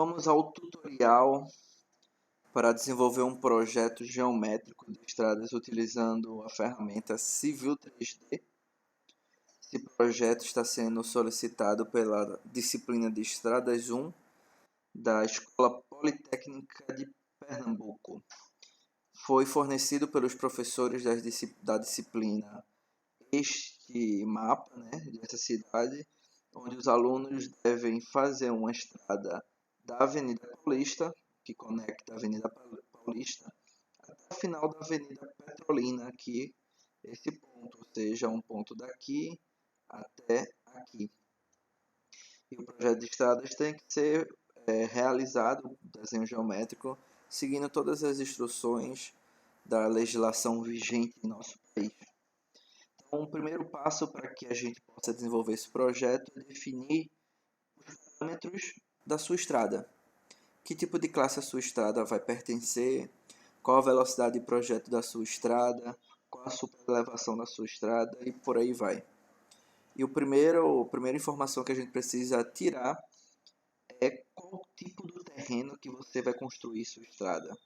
Vamos ao tutorial para desenvolver um projeto geométrico de estradas utilizando a ferramenta Civil 3D. Esse projeto está sendo solicitado pela disciplina de Estradas 1 da Escola Politécnica de Pernambuco. Foi fornecido pelos professores da disciplina este mapa, dessa cidade, onde os alunos devem fazer uma estrada da Avenida Paulista, que conecta a Avenida Paulista, até o final da Avenida Petrolina, aqui, esse ponto, ou seja, um ponto daqui até aqui. E o projeto de estradas tem que ser realizado, desenho geométrico, seguindo todas as instruções da legislação vigente em nosso país. Então, o primeiro passo para que a gente possa desenvolver esse projeto é definir os parâmetros da sua estrada. Que tipo de classe a sua estrada vai pertencer, qual a velocidade de projeto da sua estrada, qual a superelevação da sua estrada e por aí vai. E a primeira informação que a gente precisa tirar é qual tipo do terreno que você vai construir sua estrada.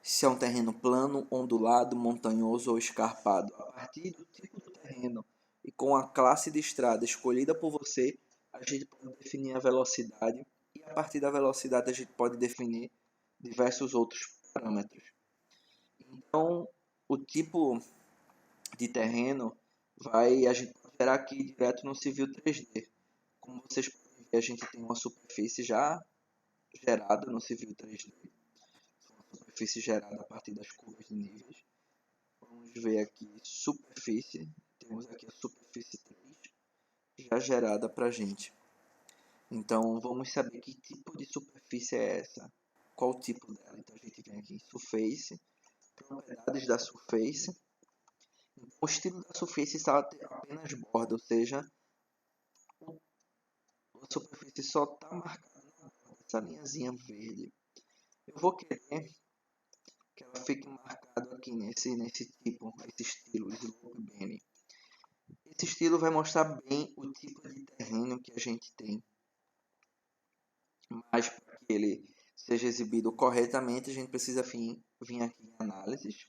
Se é um terreno plano, ondulado, montanhoso ou escarpado. A partir do tipo do terreno e com a classe de estrada escolhida por você, a gente pode definir a velocidade e a partir da velocidade a gente pode definir diversos outros parâmetros. Então, o tipo de terreno a gente pode gerar aqui direto no Civil 3D. Como vocês podem ver, a gente tem uma superfície já gerada no Civil 3D. Superfície gerada a partir das curvas de níveis. Vamos ver aqui superfície. Temos aqui a superfície 3 já gerada para a gente. Então vamos saber que tipo de superfície é essa. Qual o tipo dela. Então a gente vem aqui em Surface. Propriedades da Surface. Então, o estilo da Surface está apenas borda, ou seja, a superfície só está marcada nessa linhazinha verde. Eu vou querer que ela fique marcado aqui nesse tipo, esse estilo, Slope Bene. Esse estilo vai mostrar bem o tipo de terreno que a gente tem. Mas para que ele seja exibido corretamente, a gente precisa vir aqui em análises,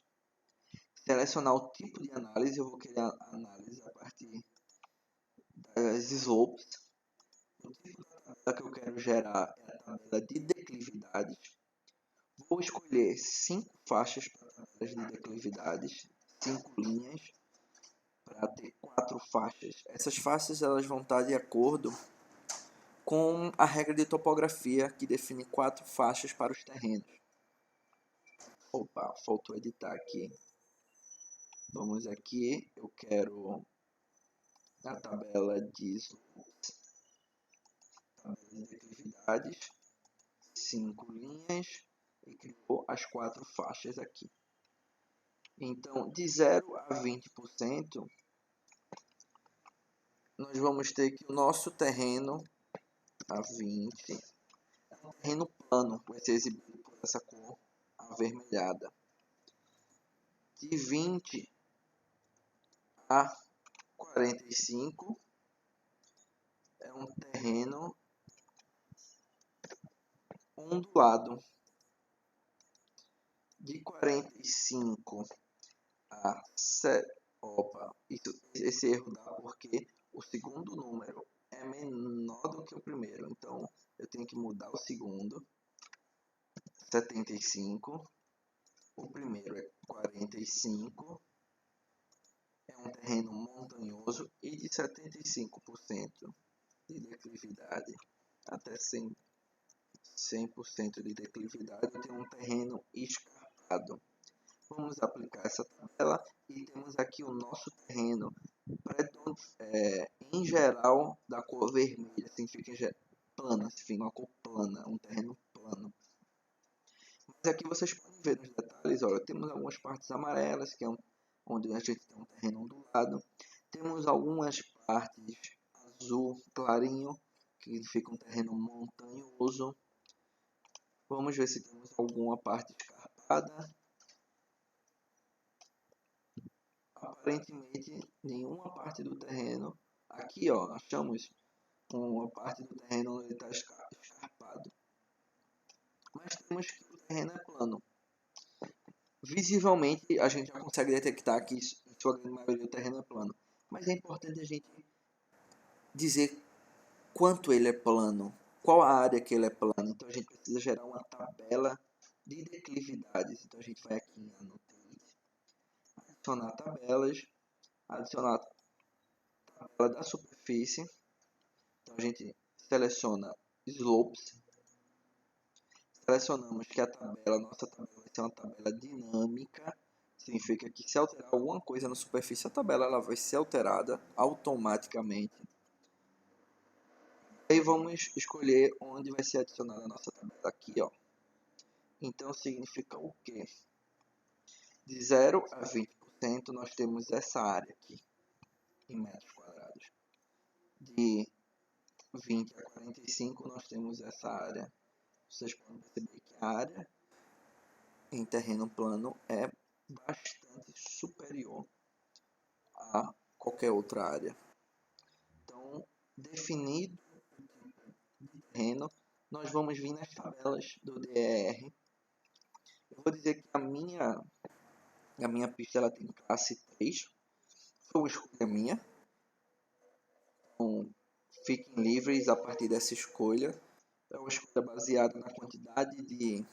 selecionar o tipo de análise. Eu vou criar análise a partir das slopes. O tipo da tabela que eu quero gerar é a tabela de declividades. Vou escolher 5 faixas para tabelas de declividades, 5 linhas para ter 4 faixas. Essas faixas elas vão estar de acordo com a regra de topografia que define 4 faixas para os terrenos. Opa, faltou editar aqui. Vamos aqui, eu quero a tabela de declividades, 5 linhas e criou as 4 faixas aqui. Então, de 0 a 20%, nós vamos ter que o nosso terreno a 20 é um terreno plano, vai ser exibido por essa cor avermelhada. De 20 a 45 é um terreno ondulado. De 45 a 7, esse erro dá porque o segundo número é menor do que o primeiro, então eu tenho que mudar o segundo. 75, o primeiro é 45, é um terreno montanhoso e de 75% de declividade até 100% de declividade, tem um terreno escarpado. Vamos aplicar essa tabela e temos aqui o nosso terreno em geral da cor vermelha, significa plana, significa uma cor plana, um terreno plano. Mas aqui vocês podem ver nos detalhes, olha, temos algumas partes amarelas, que é onde a gente tem um terreno ondulado. Temos algumas partes azul clarinho, que significa um terreno montanhoso. Vamos ver se temos alguma parte escarpada. Aparentemente, nenhuma parte do terreno. Aqui, ó, achamos uma parte do terreno onde está escarpado. vemos que o terreno é plano. Visivelmente, a gente já consegue detectar que, em sua grande maioria, o terreno é plano. Mas é importante a gente dizer quanto ele é plano, qual a área que ele é plano. Então, a gente precisa gerar uma tabela de declividades. Então, a gente vai aqui em Annotate, adicionar tabelas, adicionar a tabela da superfície. Então, a gente seleciona Slopes. Selecionamos que nossa tabela vai ser uma tabela dinâmica. Significa que se alterar alguma coisa na superfície, a tabela ela vai ser alterada automaticamente. Aí vamos escolher onde vai ser adicionada a nossa tabela aqui, ó. Então significa o quê? De 0 a 20% nós temos essa área aqui, em metros quadrados. De 20 a 45 nós temos essa área. Vocês podem perceber que a área em terreno plano é bastante superior a qualquer outra área. Então, definido o tipo de terreno, nós vamos vir nas tabelas do DER. Eu vou dizer que a minha pista ela tem classe 3. Foi uma escolha minha. Então, fiquem livres a partir dessa escolha. É uma escolha baseada na quantidade de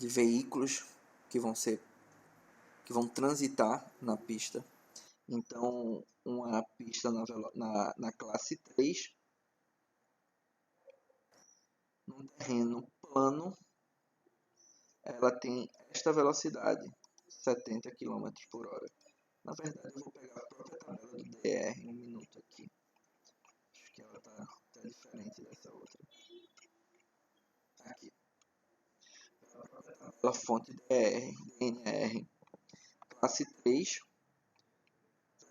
veículos que vão transitar na pista. Então, uma pista na classe 3, num terreno plano, ela tem esta velocidade, 70 km por hora. Na verdade, eu vou pegar a própria tabela do DR um minuto aqui. Acho que ela está diferente dessa outra. Aqui. Pela fonte DNR, classe 3,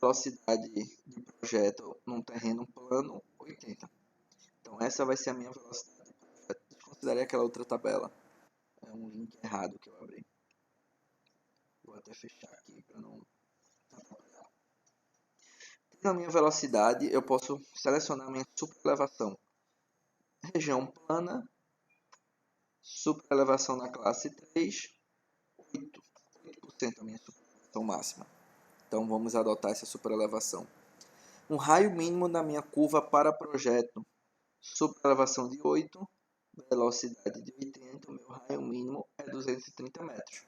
velocidade de projeto num terreno plano, 80. Então essa vai ser a minha velocidade. Desconsiderei aquela outra tabela. É um link errado que eu abri. Vou até fechar aqui para não atrapalhar. Na minha velocidade, eu posso selecionar minha superelevação. Região plana, superelevação na classe 3, 8% a minha superelevação máxima. Então vamos adotar essa superelevação. Um raio mínimo da minha curva para projeto. Superelevação de 8, velocidade de 80, o meu raio mínimo é 230 metros.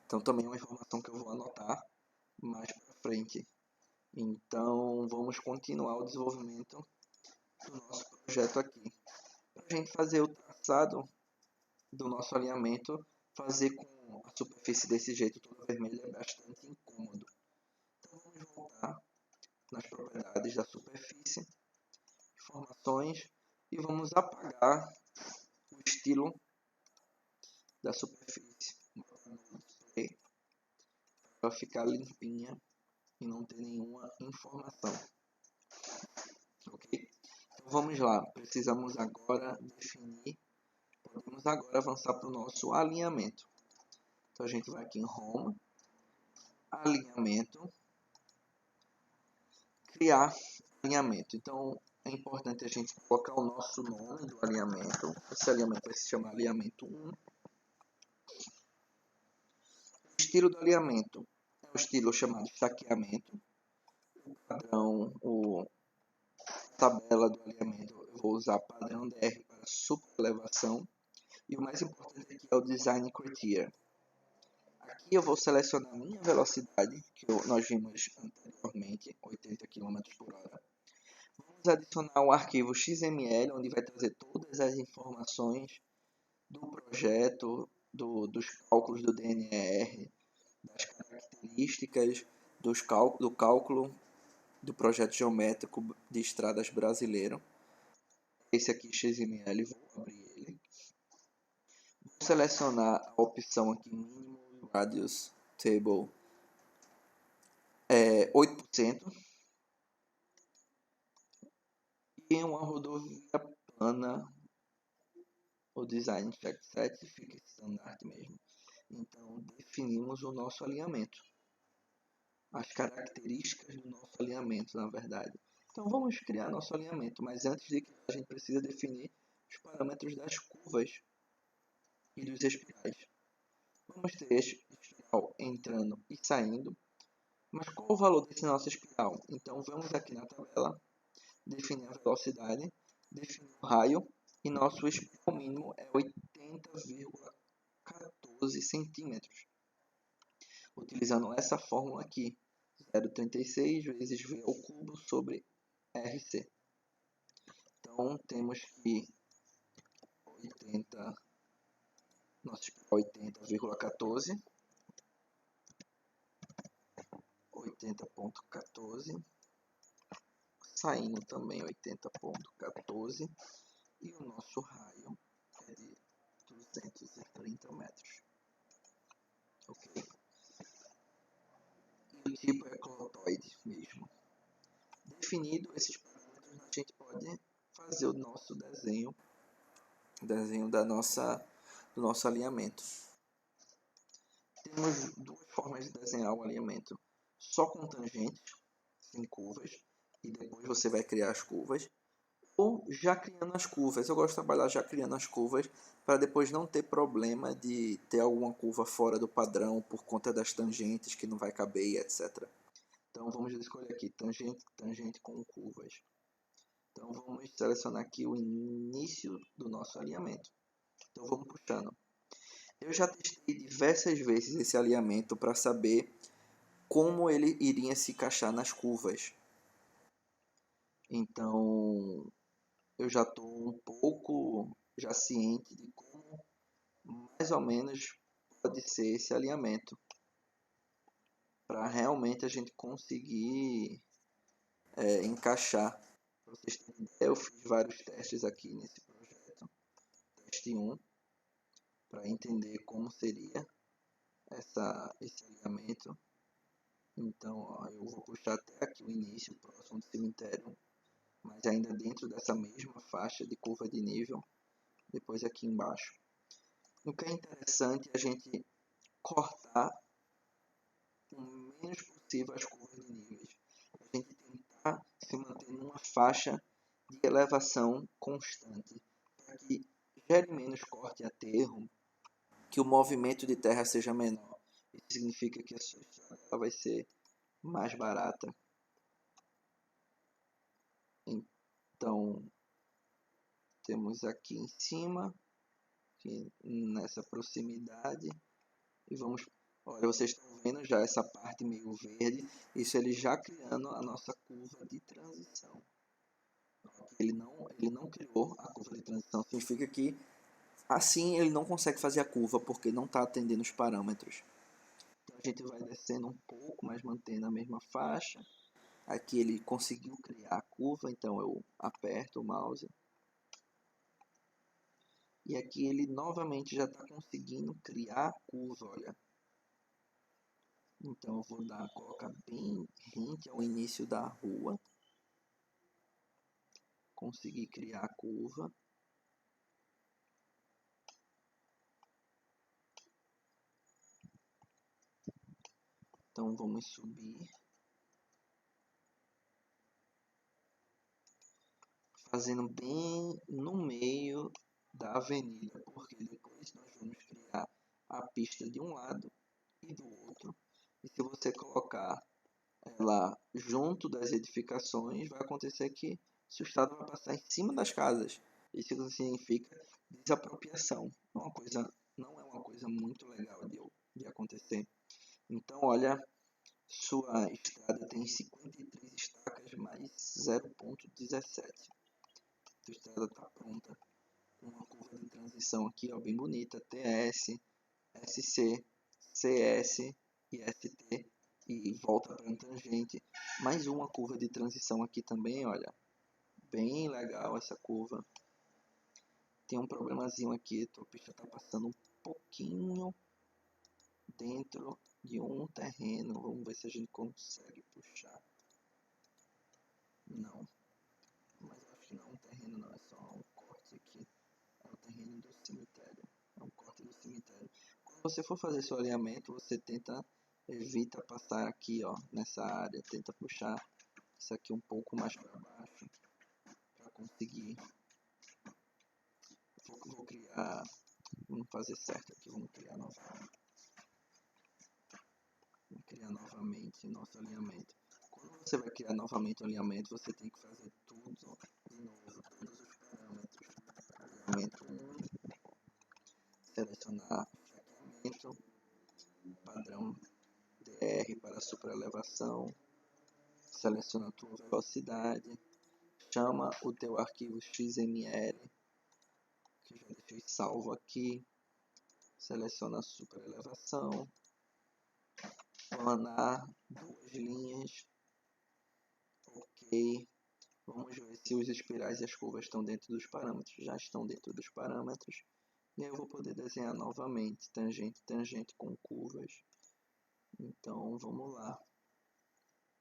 Então também é uma informação que eu vou anotar mais para frente. Então vamos continuar o desenvolvimento do nosso projeto aqui. Para a gente fazer o traçado do nosso alinhamento, fazer com a superfície desse jeito toda vermelha é bastante incômodo. Então vamos voltar nas propriedades da superfície, informações, e vamos apagar o estilo da superfície, para ficar limpinha e não ter nenhuma informação. Ok? Então vamos lá, precisamos agora definir, podemos agora avançar para o nosso alinhamento. Então a gente vai aqui em Home, alinhamento, criar alinhamento. Então é importante a gente colocar o nosso nome do alinhamento. Esse alinhamento vai se chamar alinhamento 1. O estilo do alinhamento é o estilo chamado estaqueamento. O padrão, a tabela do alinhamento, eu vou usar padrão DR para superelevação. E o mais importante aqui é o Design Criteria. Aqui eu vou selecionar a minha velocidade, que nós vimos anteriormente, 80 km por hora. Vamos adicionar o arquivo XML, onde vai trazer todas as informações do projeto, dos cálculos do DNR, das características do cálculo do projeto geométrico de estradas brasileiro. Esse aqui XML, vou abrir ele. Vou selecionar a opção aqui, Minimum Radius Table, 8%. E uma rodovia plana, o Design Check Set fica standard mesmo. Então definimos o nosso alinhamento, as características do nosso alinhamento, na verdade. Então vamos criar nosso alinhamento, mas antes de criar a gente precisa definir os parâmetros das curvas e dos espirais. Vamos ter espiral entrando e saindo, mas qual o valor desse nosso espiral? Então vamos aqui na tabela, definir a velocidade, definir o raio, e nosso espiral mínimo é 80,14 centímetros. Utilizando essa fórmula aqui, 0,36 vezes V ao cubo sobre RC. Então temos que 80, nosso espiral 80,14, 80,14, saindo também 80,14, e o nosso raio é de 230 metros. Ok? E o tipo é clotoide mesmo. Definido esses parâmetros, a gente pode fazer o nosso desenho do nosso alinhamento. Temos duas formas de desenhar o alinhamento: só com tangentes, sem curvas, e depois você vai criar as curvas, ou já criando as curvas. Eu gosto de trabalhar já criando as curvas para depois não ter problema de ter alguma curva fora do padrão por conta das tangentes que não vai caber, etc. Então vamos escolher aqui tangente com curvas. Então vamos selecionar aqui o início do nosso alinhamento. Então vamos puxando. Eu já testei diversas vezes esse alinhamento para saber como ele iria se encaixar nas curvas. Então eu já estou um pouco já ciente de como mais ou menos pode ser esse alinhamento, para realmente a gente conseguir encaixar. Para vocês terem ideia, eu fiz vários testes aqui nesse projeto. Teste 1, para entender como seria esse alinhamento. Então, ó, eu vou puxar até aqui o início, próximo do cemitério, mas ainda dentro dessa mesma faixa de curva de nível, depois aqui embaixo. O que é interessante é a gente cortar o menos possível as curvas de níveis. A gente tentar se manter numa faixa de elevação constante, para que gere menos corte e aterro, que o movimento de terra seja menor. Isso significa que a sua estrada vai ser mais barata. Então, temos aqui em cima, aqui nessa proximidade, e vamos, olha, vocês estão vendo já essa parte meio verde, isso ele já criando a nossa curva de transição. Ele não criou a curva de transição, significa que assim ele não consegue fazer a curva porque não está atendendo os parâmetros. Então a gente vai descendo um pouco, mas mantendo a mesma faixa. Aqui ele conseguiu criar a curva, então eu aperto o mouse. E aqui ele novamente já está conseguindo criar a curva, olha. Então eu vou colocar bem rente ao início da rua. Conseguir criar a curva. Então vamos subir. Fazendo bem no meio da avenida, porque depois nós vamos criar a pista de um lado e do outro. E se você colocar ela junto das edificações, vai acontecer que seu estado vai passar em cima das casas. Isso significa desapropriação. Não é uma coisa muito legal de acontecer. Então, olha, sua estrada tem 53 estacas mais 0,17. Sua estrada está pronta. Uma curva de transição aqui, ó, bem bonita. TS, SC, CS e ST. E volta para a tangente. Mais uma curva de transição aqui também, olha. Bem legal essa curva. Tem um problemazinho aqui, a pista está passando um pouquinho dentro de um terreno. Vamos ver se a gente consegue puxar. Não. Mas eu acho que não é um terreno, não. É só um corte aqui. É o terreno do cemitério. É um corte do cemitério. Quando você for fazer seu alinhamento, você evita passar aqui, ó, nessa área. Tenta puxar isso aqui um pouco mais para baixo. Para conseguir. Vou criar Vamos fazer certo aqui, vamos criar novamente. Vamos criar novamente nosso alinhamento. Quando você vai criar novamente o alinhamento, você tem que fazer tudo de novo, todos os parâmetros. Alinhamento 1, selecionar fraqueamento, padrão DR para superelevação, seleciona a tua velocidade, chama o teu arquivo XML, que eu já deixei salvo aqui, seleciona a superelevação, planar, 2 linhas, ok. Vamos ver se os espirais e as curvas estão dentro dos parâmetros. Já estão dentro dos parâmetros. E aí eu vou poder desenhar novamente tangente, tangente com curvas. Então vamos lá.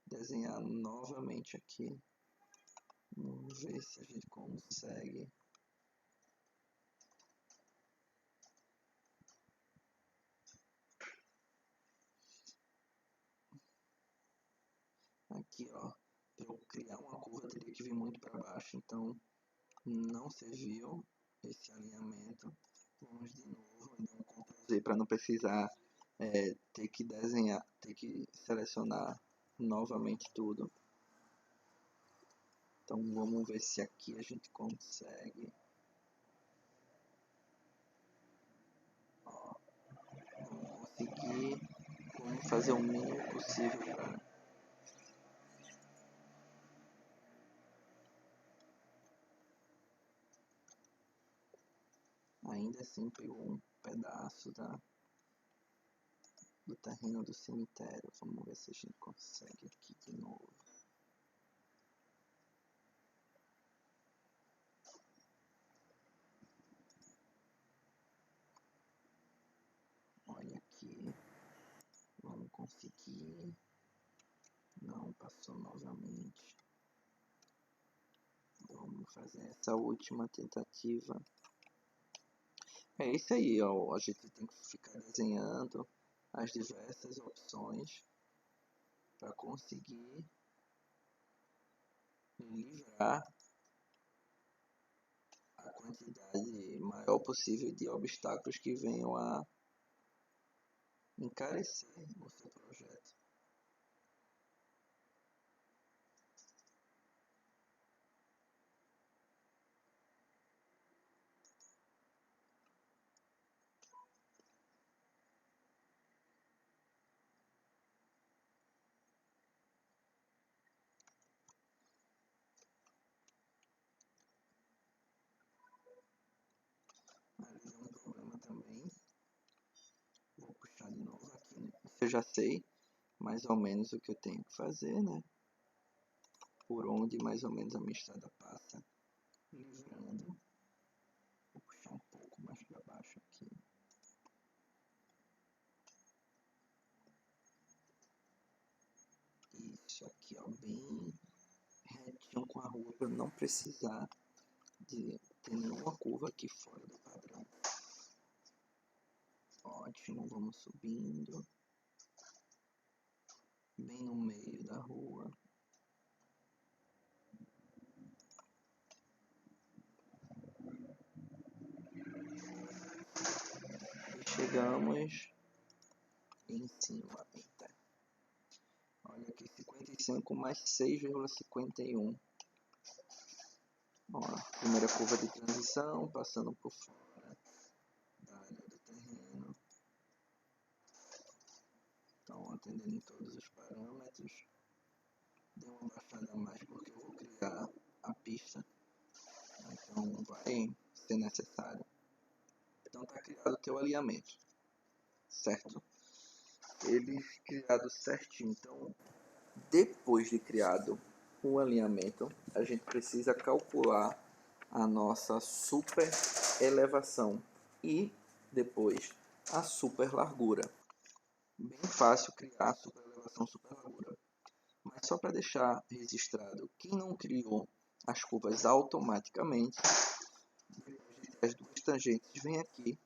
Desenhar novamente aqui. Vamos ver se a gente consegue. Aqui, ó. Para eu criar uma curva, eu teria que vir muito para baixo. Então não serviu esse alinhamento. Vamos de novo. Então, Ctrl Z para não precisar ter que desenhar, ter que selecionar novamente tudo. Então vamos ver se aqui a gente consegue. Ó, vamos conseguir. Vamos fazer o mínimo possível para ainda assim pegou um pedaço do terreno do cemitério. Vamos ver se a gente consegue aqui de novo. Olha aqui. Vamos conseguir. Não, passou novamente. Vamos fazer essa última tentativa. É isso aí, ó. A gente tem que ficar desenhando as diversas opções para conseguir livrar a quantidade maior possível de obstáculos que venham a encarecer o seu projeto. Mas é um problema também. Vou puxar de novo aqui, né? Eu já sei mais ou menos o que eu tenho que fazer, né? Por onde mais ou menos a minha estrada passa, livrando. Vou puxar um pouco mais para baixo aqui. Isso aqui, ó, bem retinho com a rua para não precisar de ter nenhuma curva aqui fora do padrão. Ótimo, vamos subindo. Bem no meio da rua. E chegamos em cima. Eita. Olha aqui, 55 mais 6,51. Ó, primeira curva de transição, passando por fora da área do terreno. Então, atendendo todos os parâmetros. Deu uma baixada a mais porque eu vou criar a pista. Então, vai ser necessário. Então, está criado o teu alinhamento, certo? Ele criado certinho. Então, depois de criado o alinhamento, a gente precisa calcular a nossa super elevação e depois a super largura. Bem fácil criar super elevação, super largura. Mas só para deixar registrado, quem não criou as curvas automaticamente, as duas tangentes, vem aqui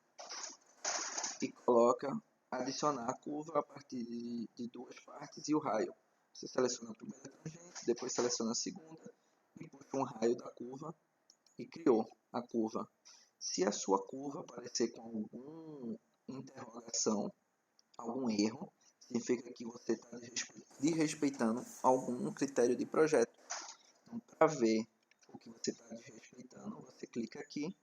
e coloca adicionar a curva a partir de duas partes e o raio. Você seleciona a primeira tangente, depois seleciona a segunda e puxa um raio da curva e criou a curva. Se a sua curva aparecer com alguma interrogação, algum erro, significa que você está desrespeitando algum critério de projeto. Então, para ver o que você está desrespeitando, você clica aqui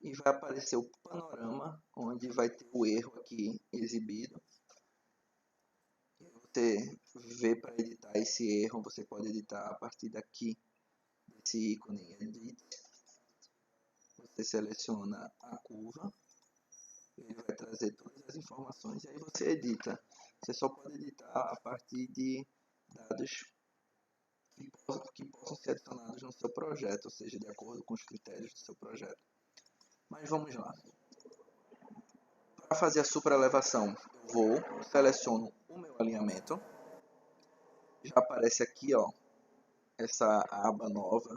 e vai aparecer o panorama, onde vai ter o erro aqui exibido. Você vê para editar esse erro, você pode editar a partir daqui, desse ícone Edit. Você seleciona a curva, ele vai trazer todas as informações e aí você edita. Você só pode editar a partir de dados que possam ser adicionados no seu projeto, ou seja, de acordo com os critérios do seu projeto. Mas vamos lá. Para fazer a superelevação, eu seleciono o meu alinhamento. Já aparece aqui, ó, essa aba nova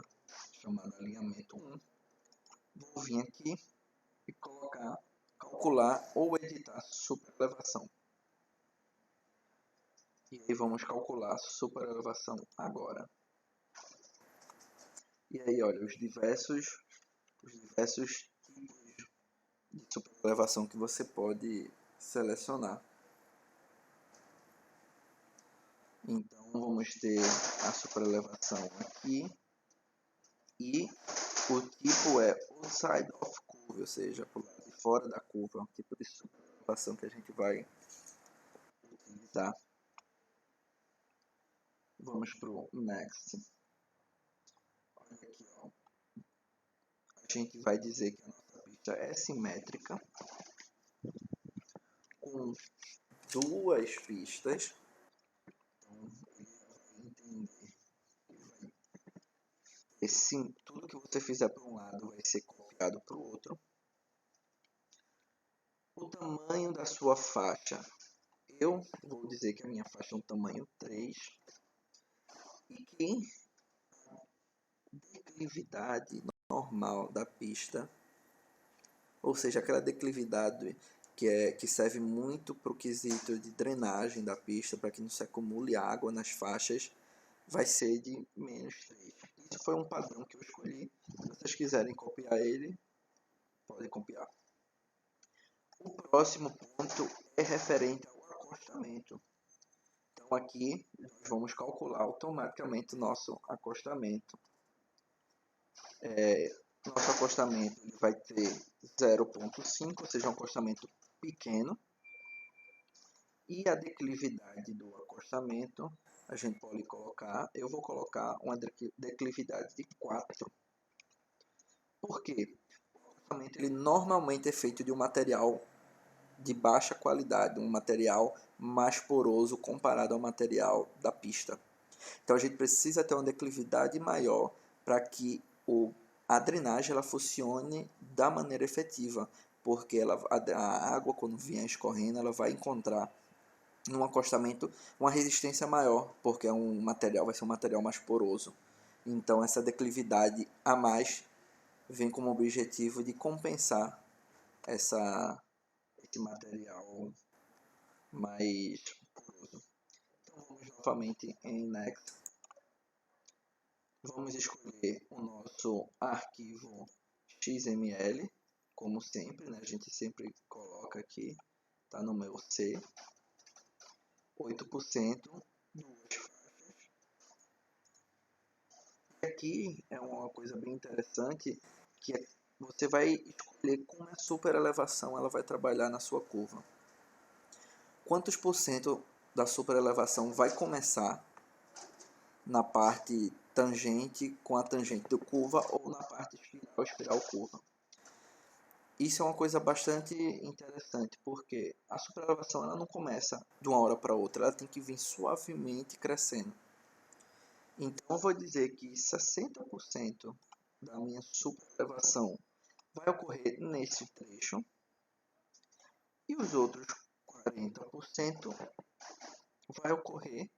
chamada alinhamento 1. Vou vir aqui e calcular ou editar superelevação. E aí vamos calcular superelevação agora. E aí, olha, os diversos tipos de superelevação que você pode selecionar. Então vamos ter a superelevação aqui e o tipo é outside of curve, ou seja, por lado de fora da curva, o tipo de superelevação que a gente vai utilizar. Vamos para o next. Olha aqui, ó. A gente vai dizer que a nossa pista é simétrica com duas pistas. Então ele vai entender que sim, tudo que você fizer para um lado vai ser copiado para o outro. O tamanho da sua faixa, eu vou dizer que a minha faixa é um tamanho 3 e que a declividade normal da pista, ou seja, aquela declividade que serve muito para o quesito de drenagem da pista, para que não se acumule água nas faixas, vai ser de menos 3. Isso foi um padrão que eu escolhi. Se vocês quiserem copiar ele, podem copiar. O próximo ponto é referente ao acostamento. Então aqui nós vamos calcular automaticamente o nosso acostamento. Nosso acostamento ele vai ter 0,5, ou seja, um acostamento pequeno. E a declividade do acostamento, a gente pode colocar, eu vou colocar uma declividade de 4. Por quê? O acostamento ele normalmente é feito de um material de baixa qualidade, um material mais poroso comparado ao material da pista. Então a gente precisa ter uma declividade maior para que a drenagem ela funcione da maneira efetiva, porque a água quando vier escorrendo ela vai encontrar num acostamento uma resistência maior, porque vai ser um material mais poroso. Então essa declividade a mais vem como objetivo de compensar esse material mais poroso. Então vamos novamente em Next. Vamos escolher o nosso arquivo XML, como sempre, né? A gente sempre coloca aqui, está no meu C, 8%, duas faixas. E aqui é uma coisa bem interessante, que você vai escolher como a superelevação ela vai trabalhar na sua curva. Quantos por cento da superelevação vai começar na parte tangente com a tangente da curva ou na parte espiral curva. Isso é uma coisa bastante interessante, porque a superelevação ela não começa de uma hora para outra, ela tem que vir suavemente crescendo. Então eu vou dizer que 60% da minha superelevação vai ocorrer nesse trecho e os outros 40% vai ocorrer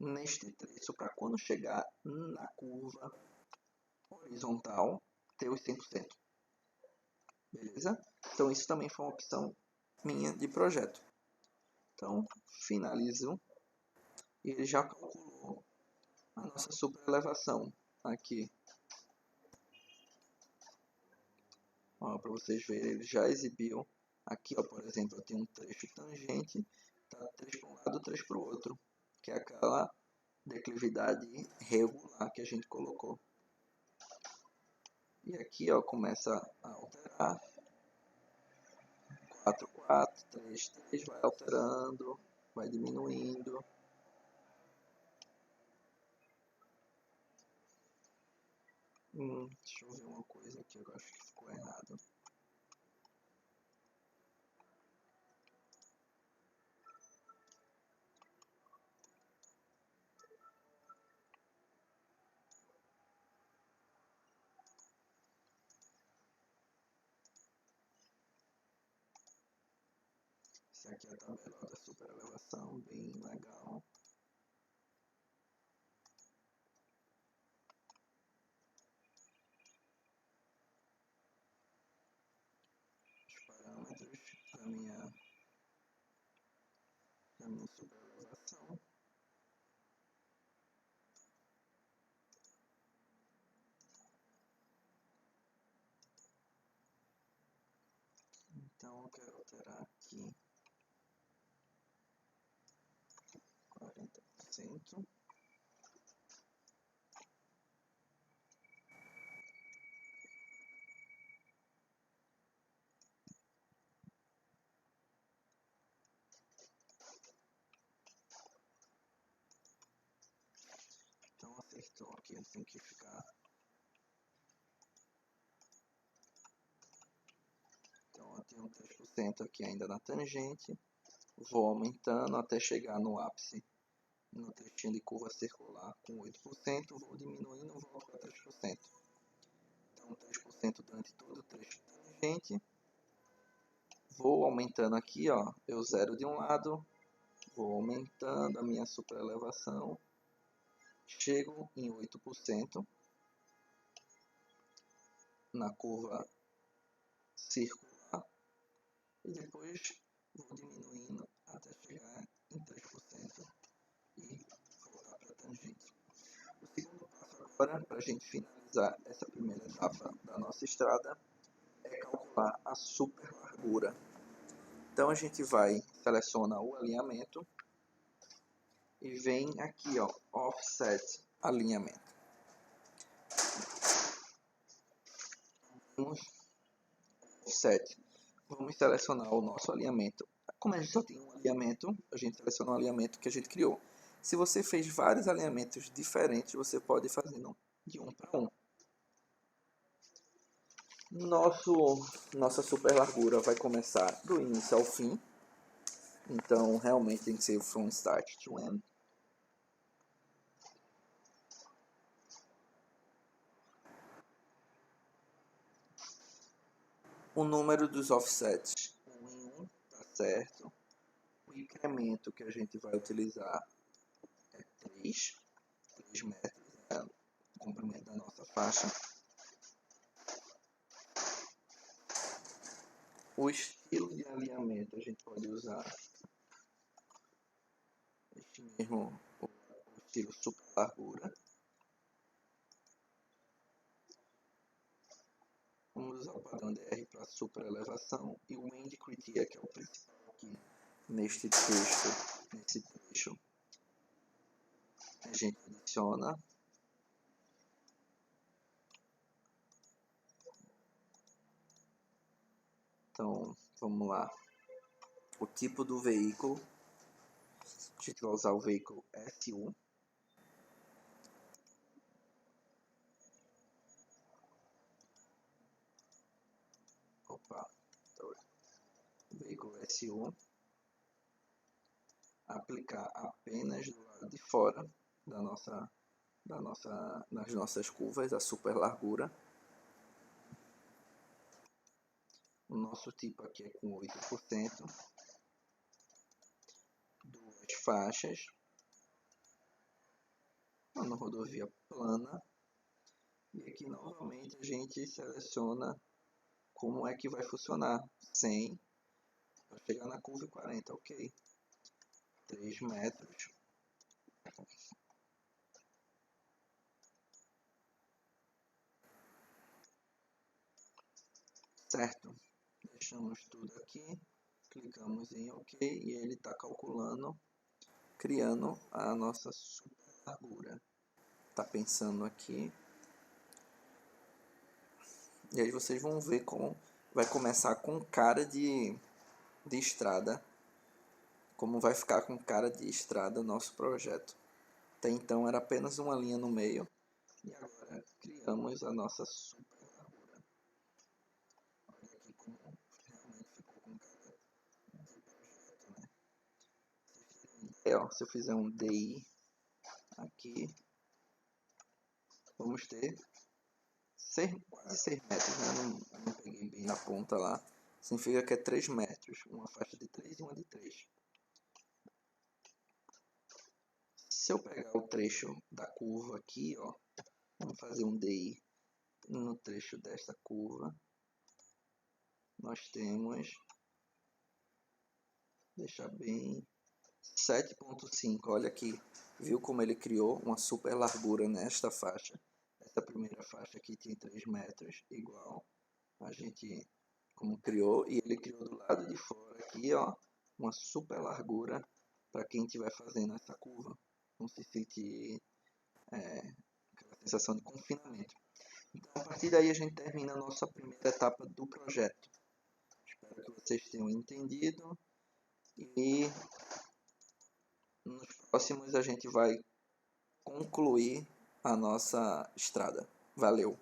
neste trecho para quando chegar na curva horizontal ter os 100%. Beleza? Então isso também foi uma opção minha de projeto. Então finalizo e ele já calculou a nossa superelevação aqui. Para vocês verem, ele já exibiu. Aqui, ó, por exemplo, eu tenho um trecho tangente, tá 3 para um lado, 3 para o outro, que é aquela declividade regular que a gente colocou. E aqui, ó, começa a alterar. 4, 4, 3, 3, vai alterando, vai diminuindo. Deixa eu ver uma coisa aqui, eu acho que ficou errado. Essa aqui é a tabela da superelevação, bem legal. Os parâmetros da minha superelevação. Então eu quero alterar aqui 40%. Então acertou aqui, ele tem que ficar. Então eu tenho 3% aqui ainda na tangente. Vou aumentando até chegar no ápice. No trechinho de curva circular com 8%, vou diminuindo, volto para 3%. Então 3% durante todo o trecho tangente. Vou aumentando aqui, ó, eu zero de um lado, vou aumentando a minha superelevação, chego em 8% na curva circular e depois vou diminuindo até chegar em 3% e voltar para a tangente. O segundo passo agora, para a gente finalizar essa primeira etapa da nossa estrada, é calcular a super largura. Então a gente vai, seleciona o alinhamento e vem aqui, ó, offset alinhamento. Vamos selecionar o nosso alinhamento. Como a gente só tem um alinhamento, a gente seleciona o alinhamento que a gente criou. Se você fez vários alinhamentos diferentes, você pode ir fazendo de um para um. Nossa super largura vai começar do início ao fim. Então, realmente tem que ser from start to end. O número dos offsets, 1 em 1, tá certo. O incremento que a gente vai utilizar é 3 metros, é o comprimento da nossa faixa. O estilo de alinhamento a gente pode usar este mesmo, o estilo super largura. Vamos usar o padrão DR para super elevação e o wind criteria, que é o principal aqui neste trecho. A gente adiciona. Então, vamos lá. O tipo do veículo. A gente vai usar o veículo SU. Então, veículo SU. Aplicar apenas do lado de fora nas nossas curvas, a super largura. O nosso tipo aqui é com 8%. Duas faixas. Uma rodovia plana. E aqui novamente a gente seleciona como é que vai funcionar. 100 para chegar na curva e 40, ok. 3 metros. Certo. Deixamos tudo aqui, clicamos em OK e ele está calculando, criando a nossa super largura. Está pensando aqui. E aí vocês vão ver como vai começar com cara de estrada. Como vai ficar com cara de estrada nosso projeto. Até então era apenas uma linha no meio. E agora criamos a nossa super largura. Olha aqui como realmente ficou com cara de projeto, né? Se eu fizer um DI aqui, vamos ter quase 6 metros, né? Não peguei bem na ponta lá. Significa que é 3 metros, uma faixa de 3 e uma de 3. Se eu pegar o trecho da curva aqui, ó, vamos fazer um DI no trecho desta curva, nós temos, deixar bem, 7.5, olha aqui, viu como ele criou uma super largura nesta faixa. Essa primeira faixa aqui tem 3 metros, igual a gente como criou, e ele criou do lado de fora aqui, ó, uma super largura para quem estiver fazendo essa curva, não se sentir aquela sensação de confinamento. Então, a partir daí a gente termina a nossa primeira etapa do projeto. Espero que vocês tenham entendido e nos próximos a gente vai concluir a nossa estrada. Valeu!